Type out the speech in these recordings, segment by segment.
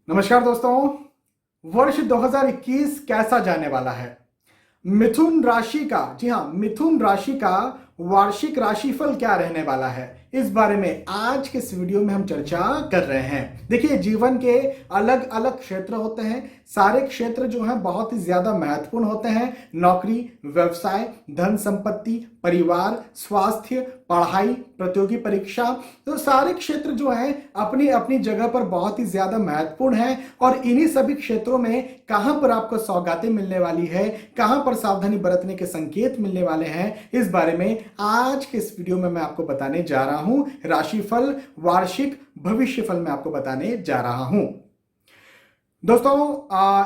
नमस्कार दोस्तों। वर्ष 2021 कैसा जाने वाला है? मिथुन राशि का, जी हाँ, मिथुन राशि का वार्षिक राशिफल क्या रहने वाला है, इस बारे में आज के इस वीडियो में हम चर्चा कर रहे हैं। देखिए, जीवन के अलग अलग क्षेत्र होते हैं। सारे क्षेत्र जो हैं बहुत ही ज्यादा महत्वपूर्ण होते हैं। नौकरी, व्यवसाय, धन संपत्ति, परिवार, स्वास्थ्य, पढ़ाई, प्रतियोगी परीक्षा, तो सारे क्षेत्र जो हैं अपनी अपनी जगह पर बहुत ही ज्यादा महत्वपूर्ण है। और इन्हीं सभी क्षेत्रों में कहां पर आपको सौगातें मिलने वाली है, कहां पर सावधानी बरतने के संकेत मिलने वाले हैं, इस बारे में आज के इस वीडियो में मैं आपको बताने जा रहा हूं। राशिफल, वार्षिक भविष्यफल में आपको बताने जा रहा हूं। दोस्तों,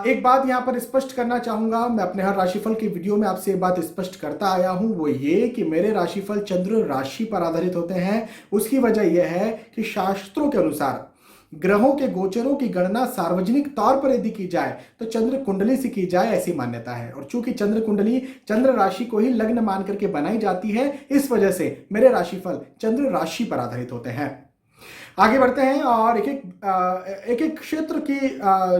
एक बात यहां पर स्पष्ट करना चाहूंगा। मैं अपने हर राशिफल की वीडियो में आपसे एक बात स्पष्ट करता आया हूं, वो ये कि मेरे राशिफल चंद्र राशि पर आधारित होते हैं। उसकी वजह यह है कि शास्त्रों के अनुसार ग्रहों के गोचरों की गणना सार्वजनिक तौर पर यदि की जाए तो चंद्र कुंडली से की जाए, ऐसी मान्यता है। और चूंकि चंद्र कुंडली चंद्र राशि को ही लग्न मान करके बनाई जाती है, इस वजह से मेरे राशिफल चंद्र राशि पर आधारित होते हैं। आगे बढ़ते हैं और एक एक क्षेत्र की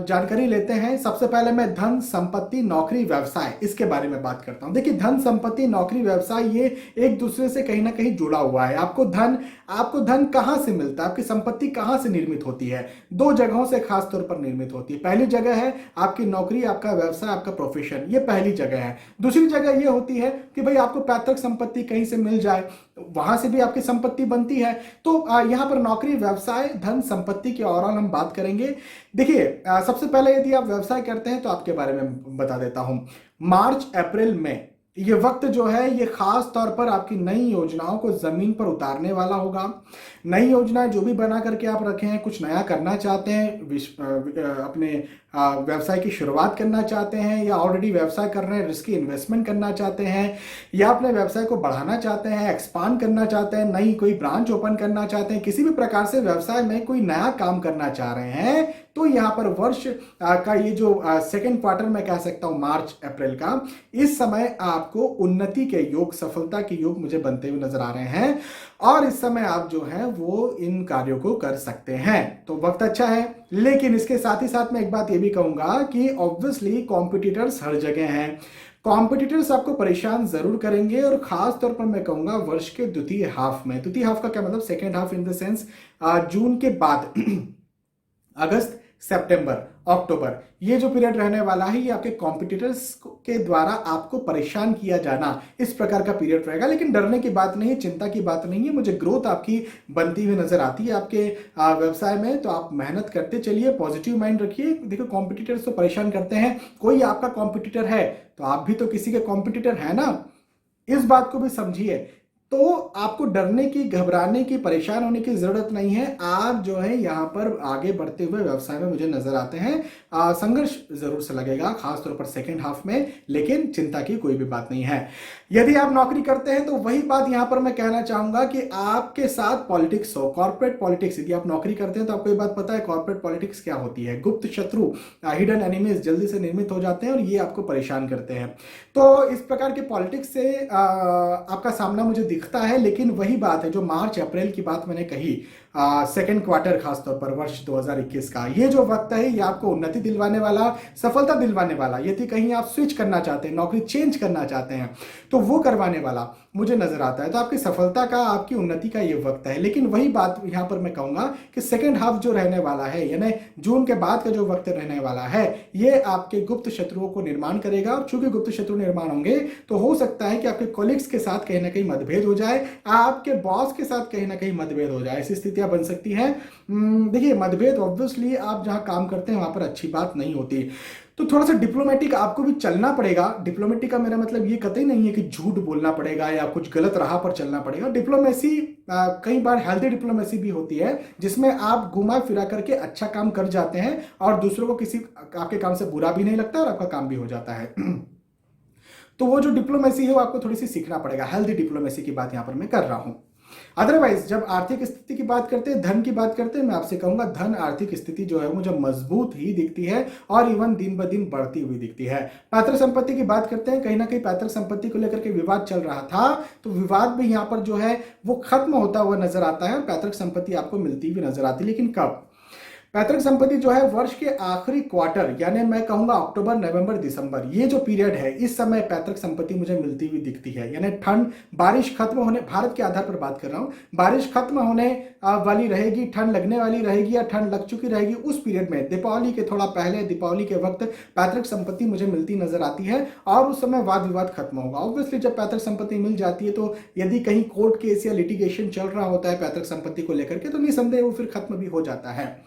जानकारी लेते हैं। सबसे पहले मैं धन, संपत्ति, नौकरी, व्यवसाय, इसके बारे में बात करता हूं। देखिए, धन, संपत्ति, नौकरी, व्यवसाय, ये एक दूसरे से कहीं ना कहीं जुड़ा हुआ है। आपको धन कहां से मिलता है, आपकी संपत्ति कहां से निर्मित होती है? दो जगहों से खास तौर पर निर्मित होती है। पहली जगह है आपकी नौकरी, आपका व्यवसाय, आपका प्रोफेशन, ये पहली जगह है। दूसरी जगह ये होती है कि भाई आपको पैतृक संपत्ति कहीं से मिल जाए, वहां से भी आपकी संपत्ति बनती है। तो यहां पर नौकरी, व्यवसाय, धन, संपत्ति की ओवरऑल हम बात करेंगे। देखिए, सबसे पहले यदि आप व्यवसाय करते हैं तो आपके बारे में बता देता हूं। मार्च अप्रैल में ये वक्त जो है ये खास तौर पर आपकी नई योजनाओं को जमीन पर उतारने वाला होगा। नई योजनाएं जो भी बना करके आप रखे हैं, कुछ नया करना चाहते हैं, अपने व्यवसाय की शुरुआत करना चाहते हैं, या ऑलरेडी व्यवसाय कर रहे हैं, रिस्की इन्वेस्टमेंट करना चाहते हैं, या अपने व्यवसाय को बढ़ाना चाहते हैं, एक्सपांड करना चाहते हैं, नई कोई ब्रांच ओपन करना चाहते हैं, किसी भी प्रकार से व्यवसाय में कोई नया काम करना चाह रहे हैं, तो यहाँ पर वर्ष का ये जो सेकेंड क्वार्टर में कह सकता हूं, मार्च अप्रैल का, इस समय आपको उन्नति के योग, सफलता के योग मुझे बनते हुए नजर आ रहे हैं। और इस समय आप जो है वो इन कार्यों को कर सकते हैं, तो वक्त अच्छा है। लेकिन इसके साथ ही साथ मैं एक बात ये भी कहूंगा कि ऑब्वियसली कॉम्पिटिटर्स हर जगह हैं। कॉम्पिटिटर्स आपको परेशान जरूर करेंगे, और खास तौर पर मैं कहूंगा वर्ष के द्वितीय हाफ में। द्वितीय हाफ का क्या मतलब? Second half in the sense जून के बाद अगस्त, सितंबर, अक्टूबर, ये जो पीरियड रहने वाला है, ये आपके कॉम्पिटिटर्स के द्वारा आपको परेशान किया जाना, इस प्रकार का पीरियड रहेगा। लेकिन डरने की बात नहीं है, चिंता की बात नहीं है। मुझे ग्रोथ आपकी बनती हुई नजर आती है आपके व्यवसाय में, तो आप मेहनत करते चलिए, पॉजिटिव माइंड रखिए। देखो, कॉम्पिटिटर्स तो परेशान करते हैं, कोई आपका कॉम्पिटिटर है तो आप भी तो किसी के कॉम्पिटिटर है ना, इस बात को भी समझिए। तो आपको डरने की, घबराने की, परेशान होने की जरूरत नहीं है। आप जो है यहां पर आगे बढ़ते हुए व्यवसाय में मुझे नजर आते हैं। संघर्ष जरूर से लगेगा, खासतौर पर सेकेंड हाफ में, लेकिन चिंता की कोई भी बात नहीं है। यदि आप नौकरी करते हैं तो वही बात यहां पर मैं कहना चाहूंगा कि आपके साथ पॉलिटिक्स हो, कॉर्पोरेट पॉलिटिक्स। यदि आप नौकरी करते हैं तो आपको ये बात पता है कॉर्पोरेट पॉलिटिक्स क्या होती है। गुप्त शत्रु, हिडन एनिमीज जल्दी से निर्मित हो जाते हैं और ये आपको परेशान करते हैं। तो इस प्रकार के पॉलिटिक्स से आपका सामना मुझे दिखता है। लेकिन वही बात है जो मार्च अप्रैल की बात मैंने कही, सेकेंड क्वार्टर खासतौर पर वर्ष 2021 का, ये जो वक्त है ये आपको उन्नति दिलवाने वाला, सफलता दिलवाने वाला। यदि कहीं आप स्विच करना चाहते हैं, नौकरी चेंज करना चाहते हैं, तो वो करवाने वाला मुझे नजर आता है। तो आपकी सफलता का, आपकी उन्नति का ये वक्त है। लेकिन वही बात यहां पर मैं कहूंगा कि सेकेंड हाफ जो रहने वाला है, यानी जून के बाद का जो वक्त रहने वाला है, ये आपके गुप्त शत्रुओं को निर्माण करेगा। और चूंकि गुप्त शत्रु निर्माण होंगे तो हो सकता है कि आपके कोलिग्स के साथ कहीं ना कहीं मतभेद हो जाए, आपके बॉस के साथ कहीं ना कहीं मतभेद हो जाए, ऐसी स्थितियां बन सकती है। देखिए, मतभेद ऑब्वियसली आप जहां काम करते हैं वहां पर अच्छी बात नहीं होती, तो थोड़ा सा डिप्लोमेटिक आपको भी चलना पड़ेगा। डिप्लोमेटिक का मेरा मतलब ये कतई नहीं है कि झूठ बोलना पड़ेगा या कुछ गलत राह पर चलना पड़ेगा। डिप्लोमेसी कई बार हेल्दी डिप्लोमेसी भी होती है, जिसमें आप घुमा फिरा करके अच्छा काम कर जाते हैं और दूसरों को किसी आपके काम से बुरा भी नहीं लगता और आपका काम भी हो जाता है। तो वो जो डिप्लोमेसी है वो आपको थोड़ी सी सीखना पड़ेगा। हेल्दी डिप्लोमेसी की बात यहां पर मैं कर रहा हूं। अदरवाइज जब आर्थिक स्थिति की बात करते हैं, धन की बात करते हैं, मैं आपसे कहूंगा धन, आर्थिक स्थिति जो है मुझे मजबूत ही दिखती है और इवन दिन ब दिन बढ़ती हुई दिखती है। पैतृक संपत्ति की बात करते हैं, कहीं ना कहीं पैतृक संपत्ति को लेकर के विवाद चल रहा था, तो विवाद भी यहां पर जो है वो खत्म होता हुआ नजर आता है। पैतृक संपत्ति आपको मिलती हुई नजर आती है, लेकिन कब? पैतृक संपत्ति जो है वर्ष के आखिरी क्वार्टर, यानी मैं कहूंगा अक्टूबर, नवंबर, दिसंबर, ये जो पीरियड है, इस समय पैतृक संपत्ति मुझे मिलती हुई दिखती है। यानी ठंड, बारिश खत्म होने, भारत के आधार पर बात कर रहा हूं, बारिश खत्म होने वाली रहेगी, ठंड लगने वाली रहेगी या ठंड लग चुकी रहेगी, उस पीरियड में दीपावली के थोड़ा पहले, दीपावली के वक्त पैतृक संपत्ति मुझे मिलती नजर आती है और उस समय वाद विवाद खत्म होगा। ऑब्वियसली जब पैतृक संपत्ति मिल जाती है तो यदि कहीं कोर्ट केस या लिटिगेशन चल रहा होता है पैतृक संपत्ति को लेकर के, तो निसंदेह वो फिर खत्म भी हो जाता है।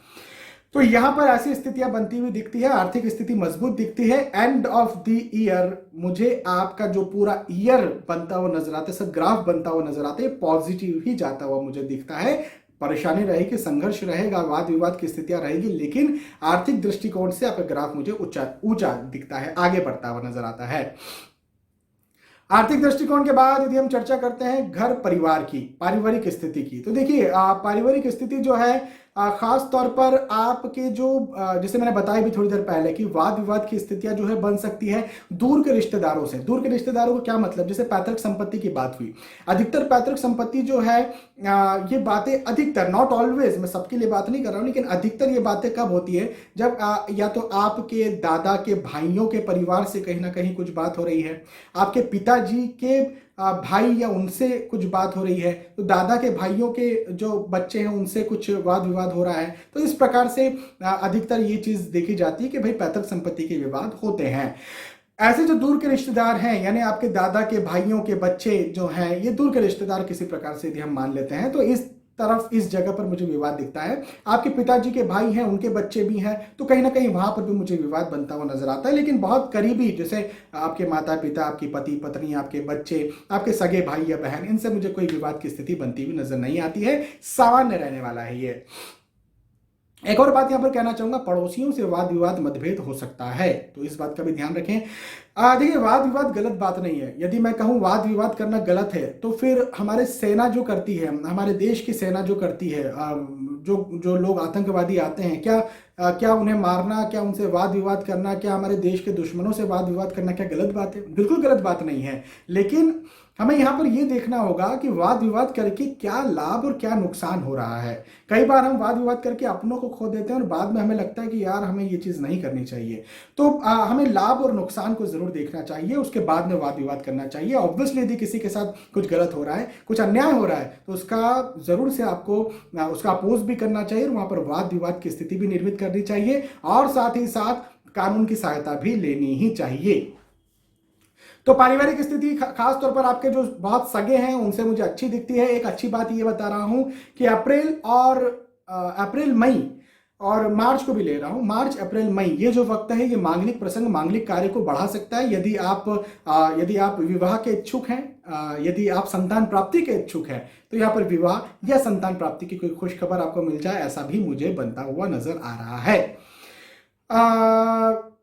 तो यहां पर ऐसी स्थितियां बनती हुई दिखती है, आर्थिक स्थिति मजबूत दिखती है। एंड ऑफ द ईयर मुझे आपका जो पूरा ईयर बनता हुआ नजर आता है, सब ग्राफ बनता हुआ नजर आता है, पॉजिटिव ही जाता हुआ मुझे दिखता है। परेशानी रहेगी, संघर्ष रहेगा, वाद विवाद की स्थितियां रहेगी, लेकिन आर्थिक दृष्टिकोण से आपका ग्राफ मुझे ऊंचा दिखता है, आगे बढ़ता हुआ नजर आता है। आर्थिक दृष्टिकोण के बाद यदि हम चर्चा करते हैं घर परिवार की, पारिवारिक स्थिति की, तो देखिए पारिवारिक स्थिति जो है खास तौर पर आपके जो जैसे मैंने बताया भी थोड़ी देर पहले कि वाद विवाद की स्थितियां जो है बन सकती है दूर के रिश्तेदारों से। दूर के रिश्तेदारों को क्या मतलब, जैसे पैतृक संपत्ति की बात हुई, अधिकतर पैतृक संपत्ति जो है ये बातें अधिकतर, नॉट ऑलवेज, मैं सबके लिए बात नहीं कर रहा हूं, लेकिन अधिकतर ये बातें कब होती है जब या तो आपके दादा के भाइयों के परिवार से कहीं ना कहीं कुछ बात हो रही है, आपके पिताजी के भाई या उनसे कुछ बात हो रही है, तो दादा के भाइयों के जो बच्चे हैं उनसे कुछ वाद विवाद हो रहा है। तो इस प्रकार से अधिकतर ये चीज देखी जाती है कि भाई पैतृक संपत्ति के विवाद होते हैं। ऐसे जो दूर के रिश्तेदार हैं, यानी आपके दादा के भाइयों के बच्चे जो हैं, ये दूर के रिश्तेदार किसी प्रकार से यदि हम मान लेते हैं, तो इस तरफ, इस जगह पर मुझे विवाद दिखता है। आपके पिताजी के भाई हैं, उनके बच्चे भी हैं, तो कहीं ना कहीं वहां पर भी मुझे विवाद बनता हुआ नजर आता है। लेकिन बहुत करीबी, जैसे आपके माता पिता, आपकी पति पत्नी, आपके बच्चे, आपके सगे भाई या बहन, इनसे मुझे कोई विवाद की स्थिति बनती हुई नजर नहीं आती है, सामान्य रहने वाला है ये। एक और बात यहां पर कहना चाहूंगा, पड़ोसियों से वाद विवाद मतभेद हो सकता है, तो इस बात का भी ध्यान रखें। देखिए वाद विवाद गलत बात नहीं है। यदि मैं कहूं वाद विवाद करना गलत है, तो फिर हमारे सेना जो करती है, हमारे देश की सेना जो करती है, जो लोग आतंकवादी आते हैं, क्या उन्हें मारना, क्या उनसे वाद विवाद करना, क्या हमारे देश के दुश्मनों से वाद विवाद करना क्या गलत बात है? बिल्कुल गलत बात नहीं है। लेकिन हमें यहां पर यह देखना होगा कि वाद विवाद करके क्या लाभ और क्या नुकसान हो रहा है। कई बार हम वाद विवाद करके अपनों को खो देते हैं और बाद में हमें लगता है कि यार हमें ये चीज नहीं करनी चाहिए। तो हमें लाभ और नुकसान को जरूर देखना चाहिए, उसके बाद में वाद विवाद करना चाहिए। ऑब्वियसली यदि किसी के साथ कुछ गलत हो रहा है, कुछ अन्याय हो रहा है, तो उसका जरूर से आपको उसका अपोज भी करना चाहिए और वहां पर वाद विवाद की स्थिति भी निर्मित करनी चाहिए और साथ ही साथ कानून की सहायता भी लेनी ही चाहिए। तो पारिवारिक स्थिति खास तौर पर आपके जो बहुत सगे हैं उनसे मुझे अच्छी दिखती है। एक अच्छी बात ये बता रहा हूं कि अप्रैल मई और मार्च को भी ले रहा हूं, मार्च अप्रैल मई, ये जो वक्त है ये मांगलिक प्रसंग, मांगलिक कार्य को बढ़ा सकता है। यदि आप विवाह के इच्छुक हैं, यदि आप संतान प्राप्ति के इच्छुक हैं, तो यहाँ पर विवाह या संतान प्राप्ति की कोई खुश खबर आपको मिल जाए, ऐसा भी मुझे बनता हुआ नजर आ रहा है।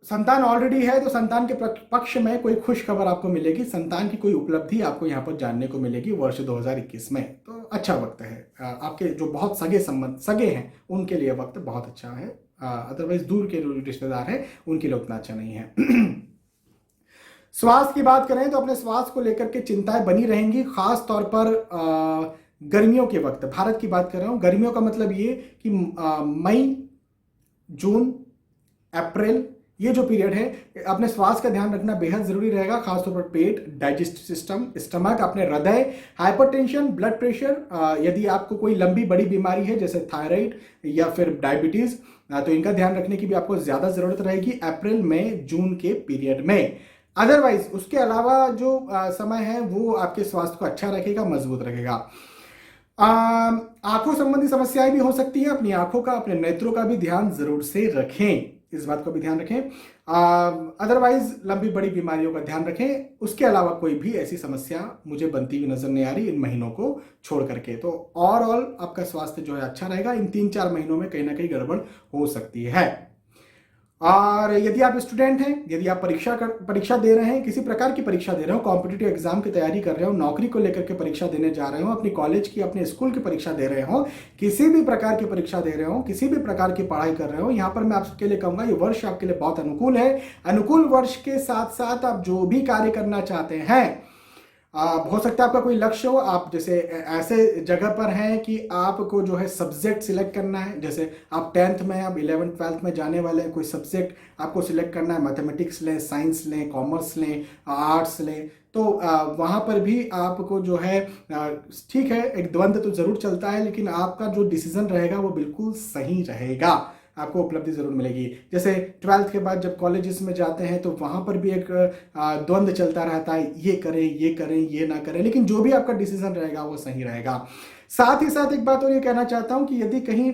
संतान ऑलरेडी है तो संतान के पक्ष में कोई खुश खबर आपको मिलेगी, संतान की कोई उपलब्धि आपको यहाँ पर जानने को मिलेगी वर्ष 2021 में। तो अच्छा वक्त है। आपके जो बहुत सगे हैं उनके लिए वक्त बहुत अच्छा है। अदरवाइज दूर के रिश्तेदार हैं उनके लिए उतना अच्छा नहीं है। स्वास्थ्य की बात करें तो अपने स्वास्थ्य को लेकर के चिंताएं बनी रहेंगी, खास तौर पर गर्मियों के वक्त। भारत की बात कर रहा हूं, गर्मियों का मतलब ये कि मई, जून, अप्रैल, ये जो पीरियड है अपने स्वास्थ्य का ध्यान रखना बेहद जरूरी रहेगा। खासतौर पर पेट, डाइजेस्टिव सिस्टम, स्टमक, अपने हृदय, हाइपरटेंशन, ब्लड प्रेशर, यदि आपको कोई लंबी बड़ी बीमारी है जैसे थायराइड या फिर डायबिटीज, तो इनका ध्यान रखने की भी आपको ज्यादा जरूरत रहेगी अप्रैल में, जून के पीरियड में। अदरवाइज उसके अलावा जो समय है वो आपके स्वास्थ्य को अच्छा रखेगा, मजबूत रखेगा। आंखों संबंधी समस्याएं भी हो सकती हैं, अपनी आंखों का, अपने नेत्रों का भी ध्यान जरूर से रखें, इस बात को भी ध्यान रखें। अदरवाइज लंबी बड़ी बीमारियों का ध्यान रखें। उसके अलावा कोई भी ऐसी समस्या मुझे बनती हुई नजर नहीं आ रही इन महीनों को छोड़ करके। तो ओवरऑल आपका स्वास्थ्य जो है अच्छा रहेगा। इन 3-4 महीनों में कहीं ना कहीं गड़बड़ हो सकती है। और यदि आप स्टूडेंट हैं, यदि आप परीक्षा दे रहे हैं, किसी प्रकार की परीक्षा दे रहे हो, कॉम्पिटिटिव एग्जाम की तैयारी कर रहे हो, नौकरी को लेकर के परीक्षा देने जा रहे हो, अपनी कॉलेज की, अपने स्कूल की परीक्षा दे रहे हो, किसी भी प्रकार की परीक्षा दे रहे हो, किसी भी प्रकार की पढ़ाई कर रहे हो, यहाँ पर मैं आपके लिए कहूंगा ये वर्ष आपके लिए बहुत अनुकूल है। अनुकूल वर्ष के साथ साथ आप जो भी कार्य करना चाहते हैं, हो सकता है आपका कोई लक्ष्य हो, आप जैसे ऐसे जगह पर हैं कि आपको जो है सब्जेक्ट सिलेक्ट करना है, जैसे आप 10th में, आप 11th 12th में जाने वाले हैं, कोई सब्जेक्ट आपको सिलेक्ट करना है, मैथमेटिक्स लें, साइंस लें, कॉमर्स लें, आर्ट्स लें, तो वहाँ पर भी आपको जो है ठीक है, एक द्वंद्व तो ज़रूर चलता है, लेकिन आपका जो डिसीजन रहेगा वो बिल्कुल सही रहेगा, आपको उपलब्धि ज़रूर मिलेगी। जैसे 12th के बाद जब कॉलेजेस में जाते हैं तो वहाँ पर भी एक द्वंद्व चलता रहता है, ये करें ये ना करें, लेकिन जो भी आपका डिसीजन रहेगा वो सही रहेगा। साथ ही साथ एक बात और ये कहना चाहता हूँ कि यदि कहीं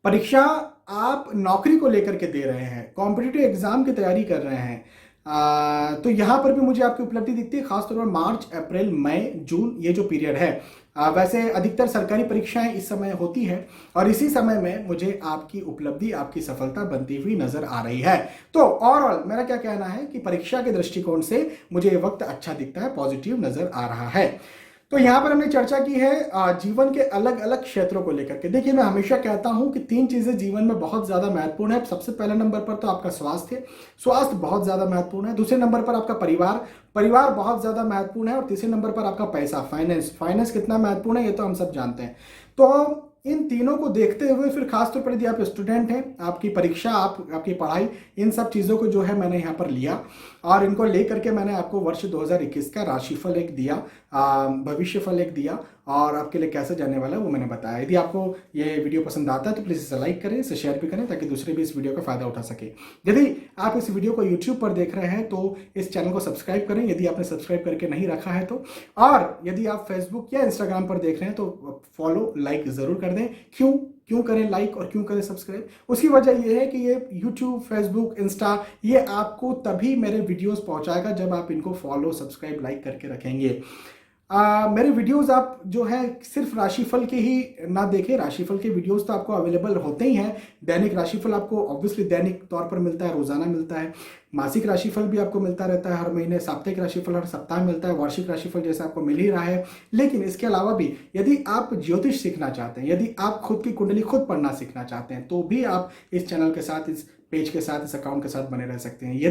परीक्षा आप नौकरी को लेकर के दे रहे हैं, कॉम्पिटिटिव एग्जाम की तैयारी कर रहे हैं, तो यहाँ पर भी मुझे आपकी उपलब्धि दिखती है, खासतौर पर मार्च, अप्रैल, मई, जून, ये जो पीरियड है। वैसे अधिकतर सरकारी परीक्षाएं इस समय होती है और इसी समय में मुझे आपकी उपलब्धि, आपकी सफलता बनती हुई नजर आ रही है। तो ओवरऑल मेरा क्या कहना है कि परीक्षा के दृष्टिकोण से मुझे ये वक्त अच्छा दिखता है, पॉजिटिव नजर आ रहा है। तो यहाँ पर हमने चर्चा की है जीवन के अलग अलग क्षेत्रों को लेकर के। देखिए, मैं हमेशा कहता हूँ कि 3 चीजें जीवन में बहुत ज्यादा महत्वपूर्ण है। सबसे पहले नंबर पर तो आपका स्वास्थ्य बहुत ज्यादा महत्वपूर्ण है। दूसरे नंबर पर आपका परिवार बहुत ज्यादा महत्वपूर्ण है। और तीसरे नंबर पर आपका पैसा, फाइनेंस कितना महत्वपूर्ण है ये तो हम सब जानते हैं। तो इन तीनों को देखते हुए फिर खासतौर पर यदि आप स्टूडेंट हैं, आपकी परीक्षा, आपकी पढ़ाई, इन सब चीज़ों को जो है मैंने यहाँ पर लिया और इनको लेकर के मैंने आपको वर्ष 2021 का राशिफल एक दिया, भविष्यफल एक दिया और आपके लिए कैसे जाने वाला है वो मैंने बताया। यदि आपको ये वीडियो पसंद आता है तो प्लीज़ इसे लाइक करें, इसे शेयर भी करें ताकि दूसरे भी इस वीडियो का फायदा उठा सके। यदि आप इस वीडियो को यूट्यूब पर देख रहे हैं तो इस चैनल को सब्सक्राइब करें यदि आपने सब्सक्राइब करके नहीं रखा है तो, और यदि आप फेसबुक या इंस्टाग्राम पर देख रहे हैं तो फॉलो, लाइक जरूर कर दें। क्यों करें लाइक और क्यों करें सब्सक्राइब? उसकी वजह यह है कि ये यूट्यूब, फेसबुक, इंस्टा ये आपको तभी मेरे वीडियोस पहुंचाएगा जब आप इनको फॉलो, सब्सक्राइब, लाइक करके रखेंगे। मेरे वीडियोस आप जो है सिर्फ राशिफल के ही ना देखें, राशिफल के वीडियोस तो आपको अवेलेबल होते ही हैं। दैनिक राशिफल आपको ऑब्वियसली दैनिक तौर पर मिलता है, रोजाना मिलता है। मासिक राशिफल भी आपको मिलता रहता है हर महीने, साप्ताहिक राशिफल हर सप्ताह मिलता है, वार्षिक राशिफल जैसा आपको मिल ही रहा है। लेकिन इसके अलावा भी यदि आप ज्योतिष सीखना चाहते हैं, यदि आप खुद की कुंडली खुद पढ़ना सीखना चाहते हैं तो भी आप इस चैनल के साथ, इस पेज के साथ, इस अकाउंट के साथ बने रह सकते हैं।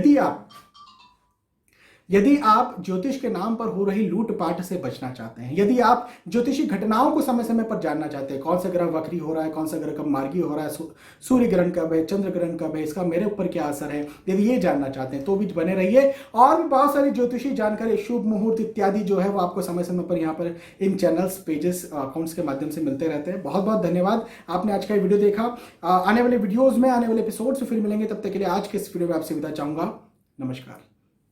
यदि आप ज्योतिष के नाम पर हो रही लूटपाट से बचना चाहते हैं, यदि आप ज्योतिषी घटनाओं को समय समय पर जानना चाहते हैं, कौन सा ग्रह वक्री हो रहा है, कौन सा ग्रह कब मार्गी हो रहा है, सूर्य ग्रहण कब है, चंद्र ग्रहण कब है, इसका मेरे ऊपर क्या असर है, यदि ये जानना चाहते हैं तो भी बने रहिए। और भी बहुत सारी ज्योतिषी जानकारी, शुभ मुहूर्त इत्यादि जो है वो आपको समय समय पर यहाँ पर इन चैनल्स, पेजेस, अकाउंट्स के माध्यम से मिलते रहते हैं। बहुत बहुत धन्यवाद, आपने आज का वीडियो देखा। आने वाले वीडियोज में, आने वाले एपिसोड से फिर मिलेंगे, तब तक के लिए आज के इस वीडियो में आपसे विदा चाहूंगा। नमस्कार।